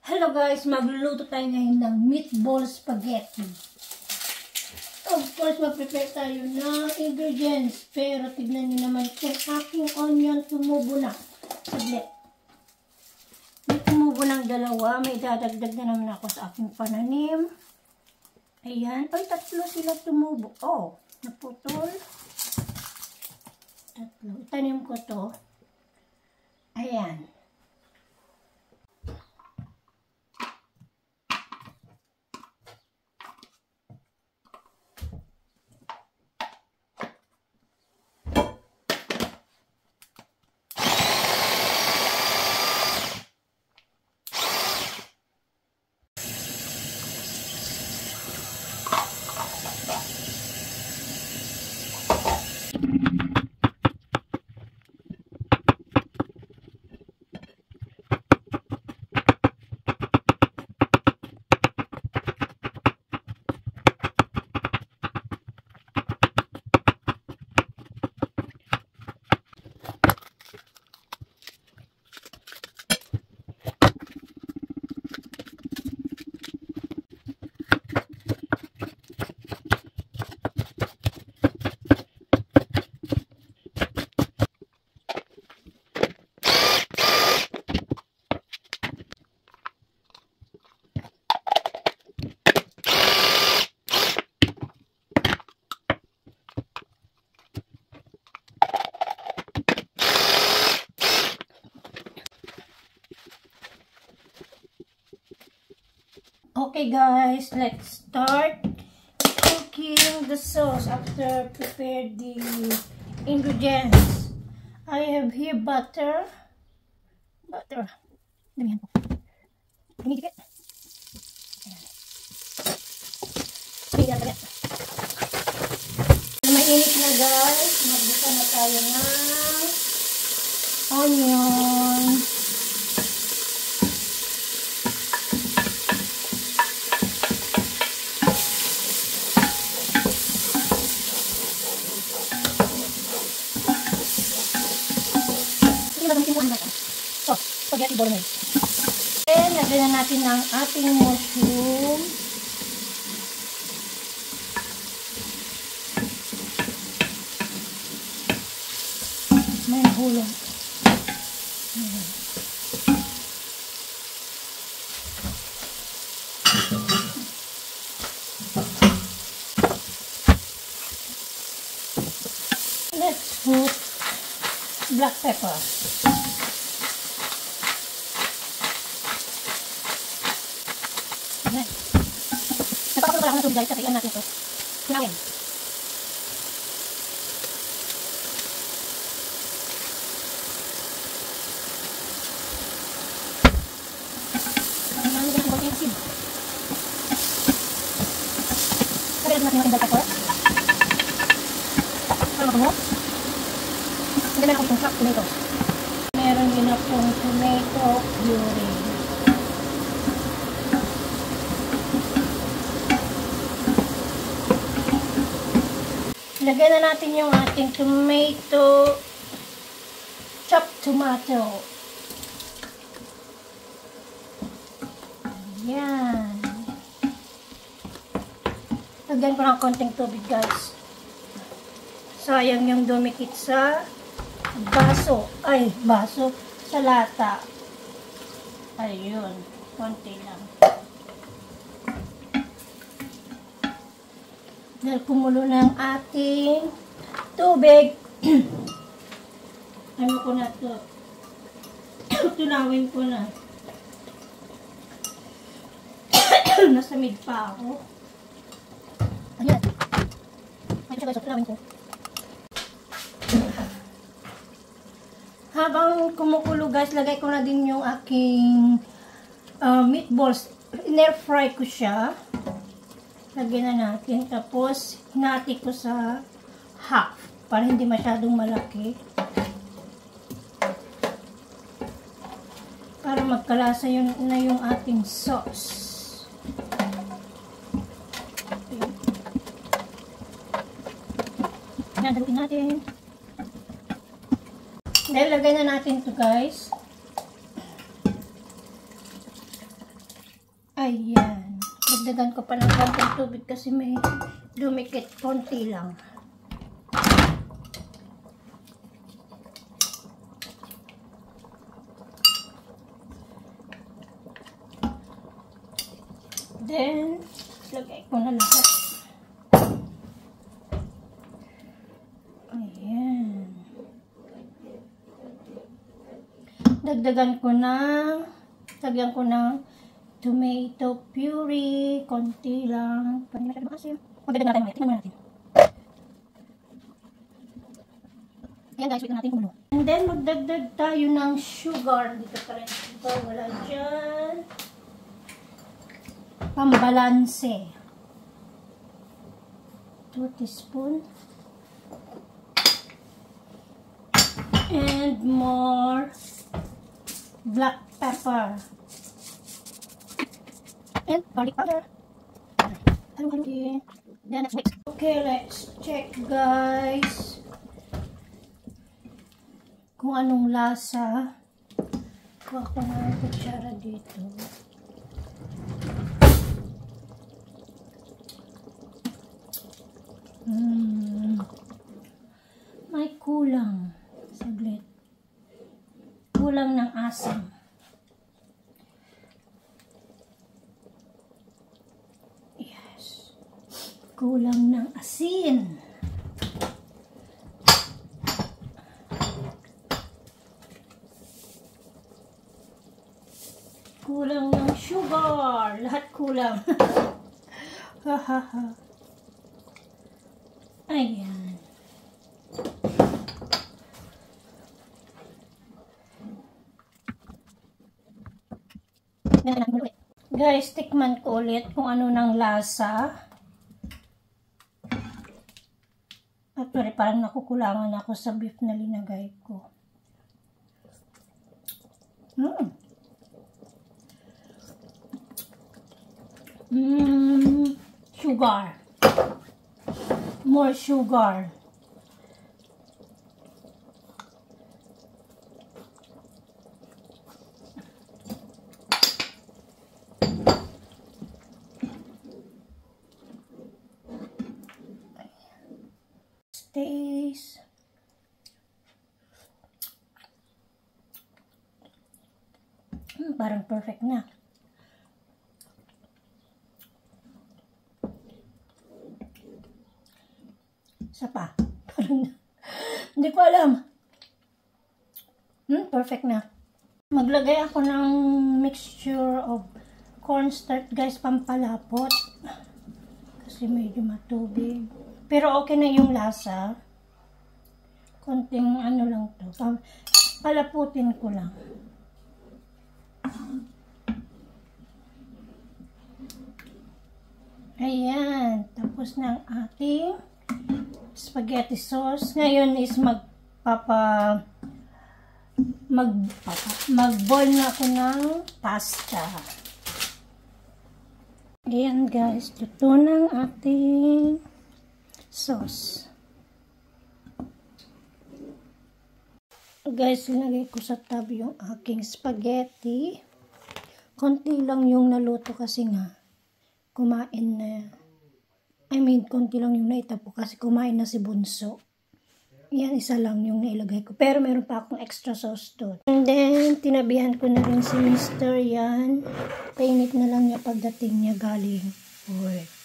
Hello guys, magluluto tayo ngayon ng meatball spaghetti. Of course, mag-prepare tayo ng ingredients. Pero tignan niyo naman kung aking onion tumubo na. Saglit. May tumubo ng dalawa. May dadagdag na naman ako sa aking pananim. Ayan. Ay, tatlo sila tumubo. Oh, naputol. Tatlo. Itanim ko to. Ayan. Okay guys, let's start cooking the sauce after prepare the ingredients. I have here butter. Damihan po. Dumidikit. Ayan. Mainit na guys. Magbuka na tayo ng onion. Spaghetti bolognese. And lagyan na natin ng ating mushroom. May nahulog. Let's put black pepper. Napakapulo pala ako ng tubig guys, kailan natin ito. Hinawin. Hinawin natin konti yung asin. Sabihin natin yung bell pepper. Para makungo. Hindi na ako itong chopped tomatoes. Meron din akong tomato puree. Lagyan na natin yung ating tomato, chopped tomato. Ayan. Lagyan ko ng konting tubig guys. Sayang yung dumikit sa baso. Ay, baso. Sa lata. Ayun. Konti lang. Dahil kumulo ng ating tubig. Ano ko na to? Tunawin ko na. Nasa mid pa ako. Ayan. Ito siya guys, tunawin ko. Habang kumukulo guys, lagay ko na din yung aking meatballs. In-air fry ko siya. Lagyan na natin. Tapos, hinati ko sa half. Para hindi masyadong malaki. Para magkalasa na yung ating sauce. Nadaluin natin. Dahil lagay na natin ito guys. Ayan. Dagdagan ko pa ng konting tubig kasi may dumikit. Konti lang. Then, lagay ko na lahat. Ayan. Lagyan ko ng tomato puree, konti lang. Pwede natin magdagdag natin. Tingnan mo natin. Ayan guys, wait na natin kumulo. And then, magdagdag tayo ng sugar. Dito pa rin. Ito, wala dyan. Pambalanse. 2 teaspoon. And more black pepper. And garlic powder. Then let's mix. Okay, let's check guys. Kung anong lasa. Kuha ko na ang kutsara dito. May kulang. Saglit. Kulang ng asin. Yes. Kulang ng asin. Kulang ng sugar. Lahat kulang. Hahaha. Ayan. Guys, tikman ko ulit kung ano ng lasa. Actually, parang nakukulangan ako sa beef na linagay ko. Sugar. More sugar. Taste. Parang perfect na. Isa pa. Hindi ko alam. Perfect na. Maglagay ako ng mixture of cornstarch guys, pampalapot. Kasi medyo matubig. Pero okay na yung lasa. Konting ano lang to. Palaputin ko lang. Ayan. Tapos na ang ating spaghetti sauce. Ngayon is mag-boil na ako ng pasta. Ayan guys. Luto ng ating sauce. Guys, linagay ko sa tab yung aking spaghetti. Konti lang yung naluto kasi nga kumain na. Konti lang yung naitapo kasi kumain na si Bunso. Yan, isa lang yung nailagay ko. Pero meron pa akong extra sauce doon. And then, tinabihan ko na rin si Mr. Yan. Painit na lang niya pagdating niya galing work.